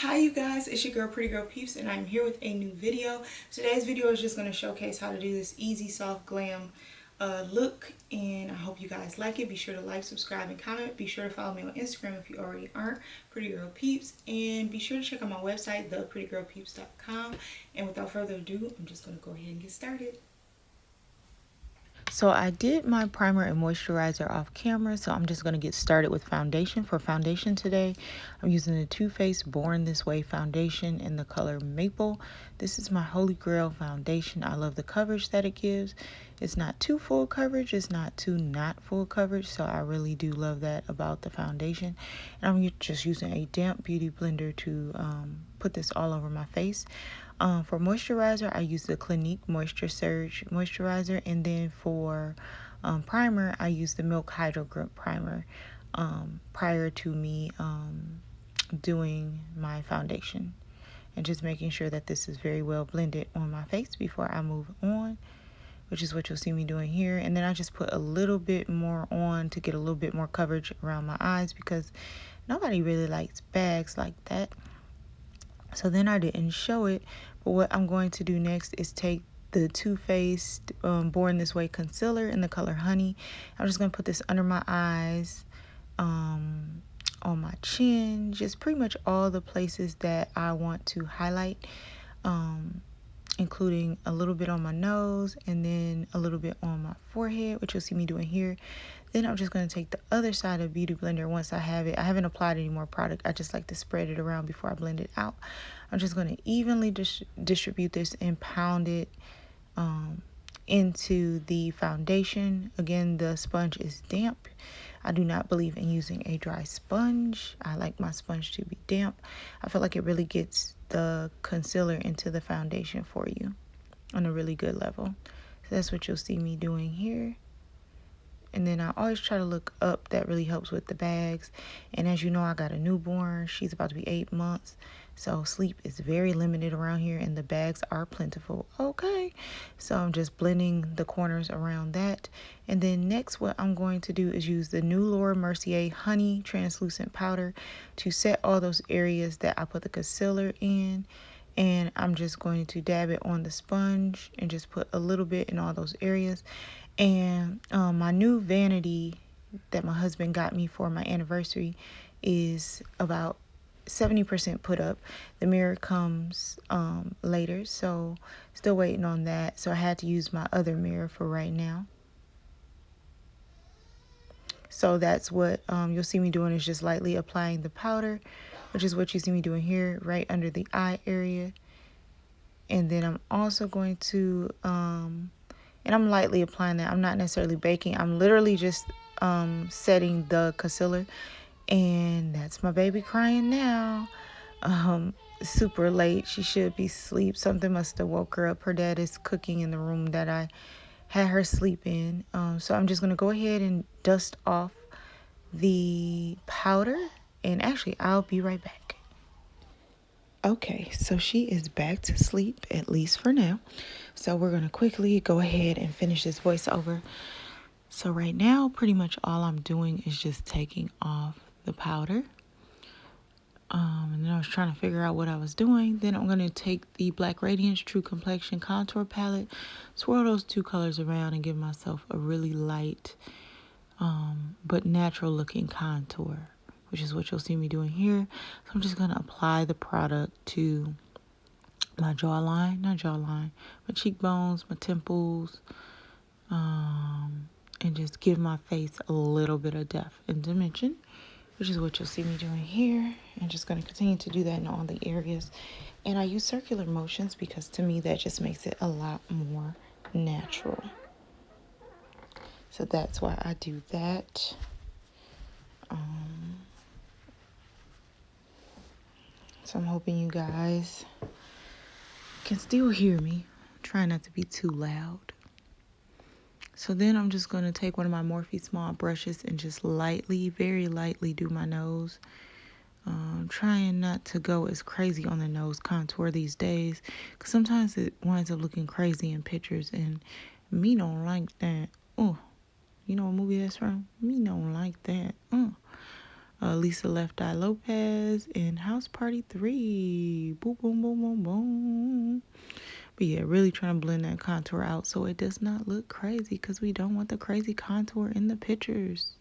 Hi you guys, it's your girl Pretty Girl Peeps and I'm here with a new video. Today's video is just going to showcase how to do this easy soft glam look, and I hope you guys like it. Be sure to like, subscribe, and comment. Be sure to follow me on Instagram if you already aren't, Pretty Girl Peeps, and be sure to check out my website, theprettygirlpeeps.com. And without further ado, I'm just going to go ahead and get started. So I did my primer and moisturizer off camera, so I'm just going to get started with foundation. For foundation today, I'm using the Too Faced Born This Way foundation in the color Maple. This is my holy grail foundation. I love the coverage that it gives. It's not too full coverage, it's not too not full coverage, so I really do love that about the foundation. And I'm just using a damp beauty blender to put this all over my face. For moisturizer, I use the Clinique Moisture Surge moisturizer, and then for primer, I use the Milk Hydro Grip primer prior to me doing my foundation, and just making sure that this is very well blended on my face before I move on, which is what you'll see me doing here. And then I just put a little bit more on to get a little bit more coverage around my eyes because nobody really likes bags like that. So then I didn't show it, but what I'm going to do next is take the Too Faced Born This Way concealer in the color Honey. I'm just going to put this under my eyes, on my chin, just pretty much all the places that I want to highlight, including a little bit on my nose and then a little bit on my forehead, which you'll see me doing here. Then I'm just going to take the other side of Beauty Blender once I have it. I haven't applied any more product. I just like to spread it around before I blend it out. I'm just going to evenly distribute this and pound it into the foundation. Again, the sponge is damp. I do not believe in using a dry sponge. I like my sponge to be damp. I feel like it really gets the concealer into the foundation for you on a really good level. So that's what you'll see me doing here. And then I always try to look up. That really helps with the bags. And as you know, I got a newborn. She's about to be 8 months. So sleep is very limited around here and the bags are plentiful. Okay. So I'm just blending the corners around that. And then next what I'm going to do is use the new Laura Mercier Honey Translucent Powder to set all those areas that I put the concealer in. And I'm just going to dab it on the sponge and just put a little bit in all those areas. And my new vanity that my husband got me for my anniversary is about 70% put up. The mirror comes later, so still waiting on that. So I had to use my other mirror for right now. So that's what you'll see me doing, is just lightly applying the powder, which is what you see me doing here, right under the eye area. And then I'm also going to and I'm lightly applying that. I'm not necessarily baking. I'm literally just setting the concealer. And that's my baby crying now. Super late. She should be asleep. Something must have woke her up. Her dad is cooking in the room that I had her sleep in. So I'm just going to go ahead and dust off the powder. And actually, I'll be right back. Okay, so she is back to sleep, at least for now. So we're going to quickly go ahead and finish this voiceover. So right now, pretty much all I'm doing is just taking off the powder. And then I was trying to figure out what I was doing. Then I'm going to take the Black Radiance True Complexion Contour Palette, swirl those two colors around, and give myself a really light but natural looking contour, which is what you'll see me doing here. So I'm just going to apply the product to my my cheekbones, my temples, and just give my face a little bit of depth and dimension, which is what you'll see me doing here. And just going to continue to do that in all the areas. And I use circular motions because to me that just makes it a lot more natural. So that's why I do that. So I'm hoping you guys can still hear me. Try not to be too loud. So then I'm just going to take one of my Morphe small brushes and just lightly, very lightly do my nose. Trying not to go as crazy on the nose contour these days, because sometimes it winds up looking crazy in pictures, and me don't like that. Oh, you know what movie that's from? Me don't like that. Lisa Left Eye Lopez, and House Party 3. Boom, boom, boom, boom, boom. But yeah, really trying to blend that contour out so it does not look crazy, because we don't want the crazy contour in the pictures.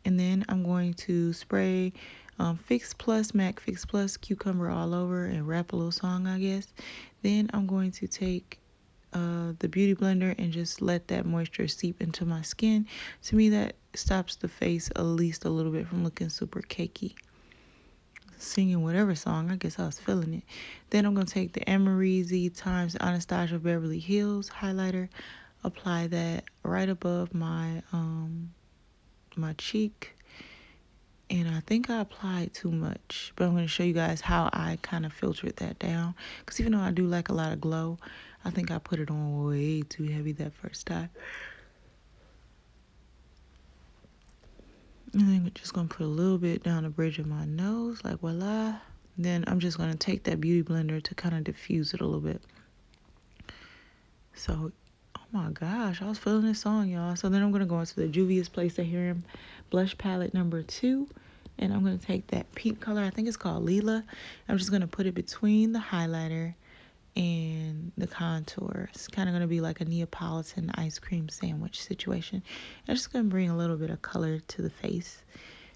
And then I'm going to spray Fix Plus, MAC Fix Plus, Cucumber all over, and rap a little song, I guess. Then I'm going to take the beauty blender and just let that moisture seep into my skin. To me, that stops the face at least a little bit from looking super cakey. Singing whatever song, I guess I was feeling it. Then I'm going to take the Amrezy times Anastasia Beverly Hills highlighter, apply that right above my my cheek. And I think I applied too much, but I'm going to show you guys how I kind of filtered that down. Because even though I do like a lot of glow, I think I put it on way too heavy that first time. And then we're just going to put a little bit down the bridge of my nose, like voila. Then I'm just going to take that beauty blender to kind of diffuse it a little bit. So, oh my gosh, I was feeling this song, y'all. So then I'm going to go into the Juvias PlaceSaharian blush palette number 2. And I'm going to take that pink color, I think it's called Lila. I'm just going to put it between the highlighter and the contour. It's kind of going to be like a Neapolitan ice cream sandwich situation. I'm just going to bring a little bit of color to the face.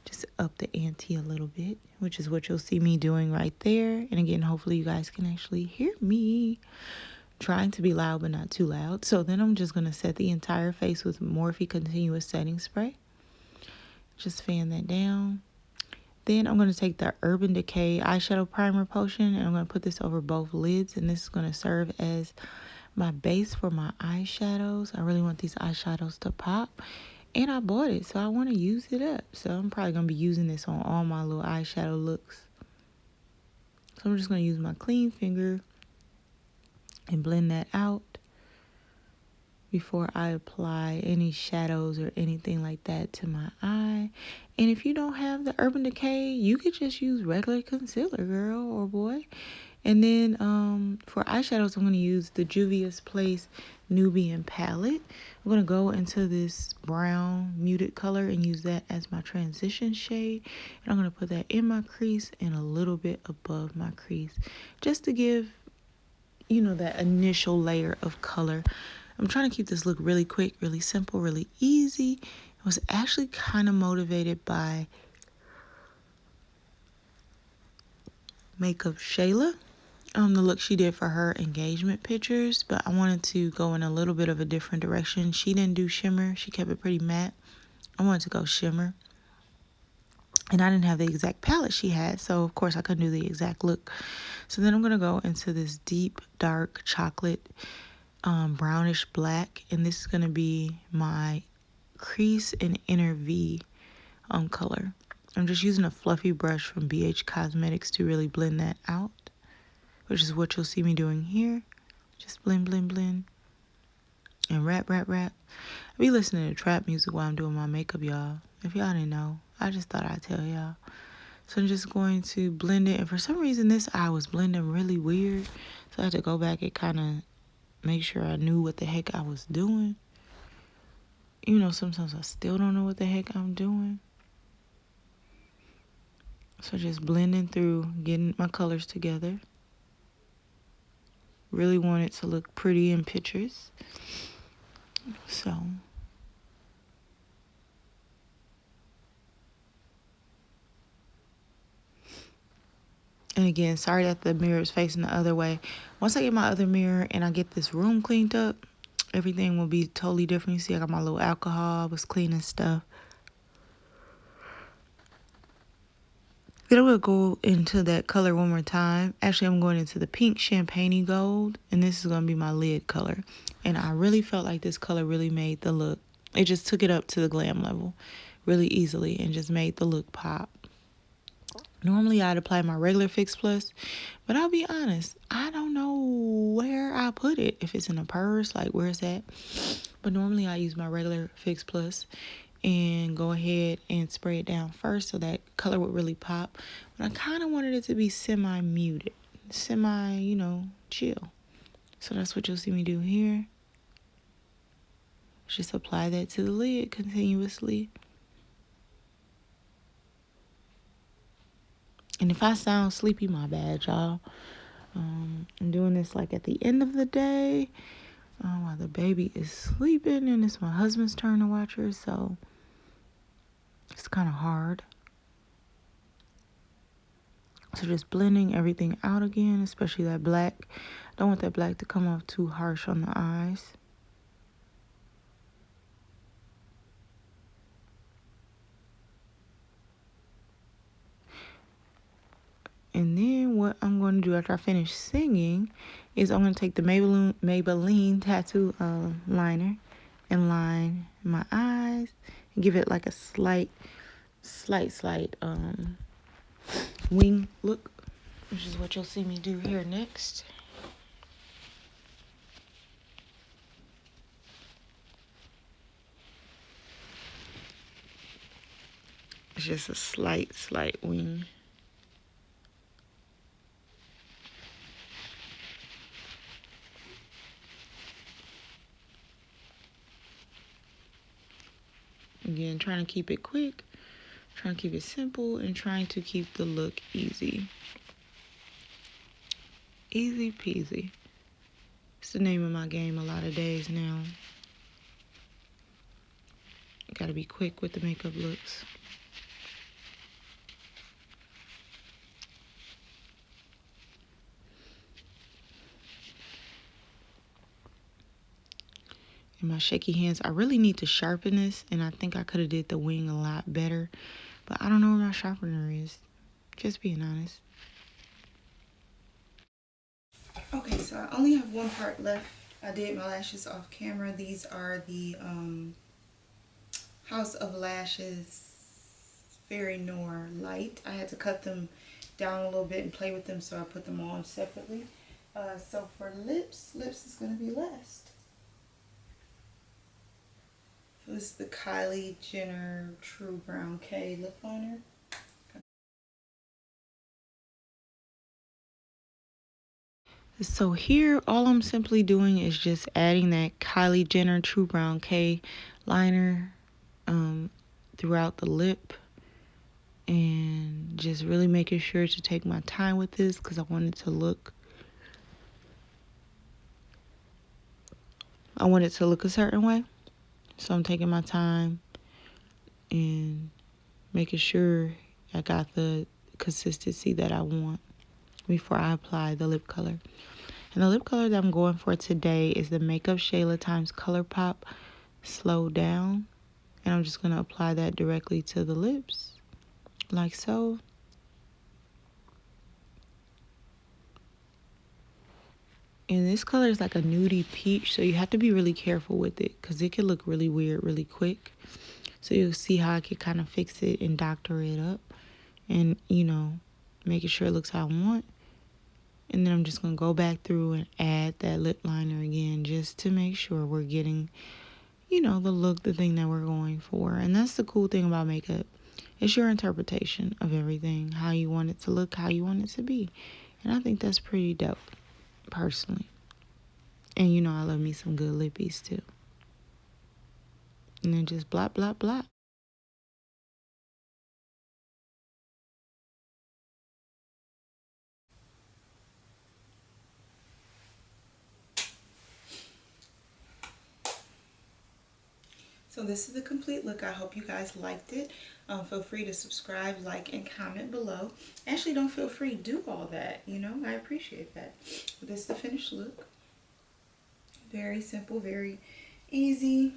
Just up the ante a little bit, which is what you'll see me doing right there. And again, hopefully you guys can actually hear me. Trying to be loud, but not too loud. So then I'm just going to set the entire face with Morphe Continuous Setting Spray. Just fan that down. Then I'm going to take the Urban Decay Eyeshadow Primer Potion, and I'm going to put this over both lids. And this is going to serve as my base for my eyeshadows. I really want these eyeshadows to pop. And I bought it, so I want to use it up. So I'm probably going to be using this on all my little eyeshadow looks. So I'm just going to use my clean finger and blend that out before I apply any shadows or anything like that to my eye. And if you don't have the Urban Decay, you could just use regular concealer, girl or boy. And then for eyeshadows, I'm going to use the Juvias Place Nubian palette. I'm going to go into this brown muted color and use that as my transition shade. And I'm going to put that in my crease and a little bit above my crease, just to give, you know, that initial layer of color. I'm trying to keep this look really quick, really simple, really easy. I was actually kind of motivated by makeupshayla, the look she did for her engagement pictures, but I wanted to go in a little bit of a different direction. She didn't do shimmer. She kept it pretty matte. I wanted to go shimmer. And I didn't have the exact palette she had, so of course I couldn't do the exact look. So then I'm going to go into this deep, dark chocolate brownish black, and this is going to be my crease and inner V color. I'm just using a fluffy brush from BH Cosmetics to really blend that out, which is what you'll see me doing here. Just blend, blend, blend, and wrap, wrap, wrap. I be listening to trap music while I'm doing my makeup, y'all. If y'all didn't know, I just thought I'd tell y'all. So I'm just going to blend it, and for some reason this eye was blending really weird, so I had to go back and kind of make sure I knew what the heck I was doing. You know, sometimes I still don't know what the heck I'm doing. So just blending through, getting my colors together. Really want it to look pretty in pictures. So. And again, sorry that the mirror is facing the other way. Once I get my other mirror and I get this room cleaned up, everything will be totally different. You see, I got my little alcohol, I was cleaning stuff. Then I'm going to go into that color one more time. Actually, I'm going into the pink champagne gold, and this is going to be my lid color. And I really felt like this color really made the look. It just took it up to the glam level really easily and just made the look pop. Normally, I'd apply my regular Fix Plus, but I'll be honest, I don't know where I put it. If it's in a purse, like where's that? But normally, I use my regular Fix Plus and go ahead and spray it down first so that color would really pop. But I kind of wanted it to be semi-muted, semi, you know, chill. So that's what you'll see me do here. Just apply that to the lid continuously. And if I sound sleepy, my bad, y'all. I'm doing this like at the end of the day while the baby is sleeping, and it's my husband's turn to watch her, so it's kind of hard. So just blending everything out again, especially that black. I don't want that black to come off too harsh on the eyes. And then what I'm going to do after I finish singing is I'm going to take the Maybelline tattoo liner and line my eyes and give it like a slight wing look, which is what you'll see me do here next. It's just a slight wing. Again, trying to keep it quick, trying to keep it simple, and trying to keep the look easy. Easy peasy. It's the name of my game a lot of days now. Gotta be quick with the makeup looks. And my shaky hands, I really need to sharpen this, and I think I could have did the wing a lot better, but I don't know where my sharpener is. Just being honest. Okay, so I only have one part left. I did my lashes off camera. These are the House of Lashes Fairy Noir Lite. I had to cut them down a little bit and play with them, so I put them on separately. So for lips is going to be last. So this is the Kylie Jenner True Brown K lip liner. So here, all I'm simply doing is just adding that Kylie Jenner True Brown K liner throughout the lip, and just really making sure to take my time with this because I want it to look a certain way. So I'm taking my time and making sure I got the consistency that I want before I apply the lip color. And the lip color that I'm going for today is the Makeup Shayla times Colourpop Slow Down. And I'm just going to apply that directly to the lips, like so. And this color is like a nudie peach, so you have to be really careful with it because it can look really weird really quick. So you'll see how I can kind of fix it and doctor it up and, you know, making sure it looks how I want. And then I'm just going to go back through and add that lip liner again just to make sure we're getting, you know, the look, the thing that we're going for. And that's the cool thing about makeup. It's your interpretation of everything, how you want it to look, how you want it to be. And I think that's pretty dope, personally. And you know I love me some good lippies too. And then just blop, blop, blop. So this is the complete look. I hope you guys liked it. Feel free to subscribe, like, and comment below. Actually, don't feel free. Do all that. You know, I appreciate that. But this is the finished look. Very simple, very easy.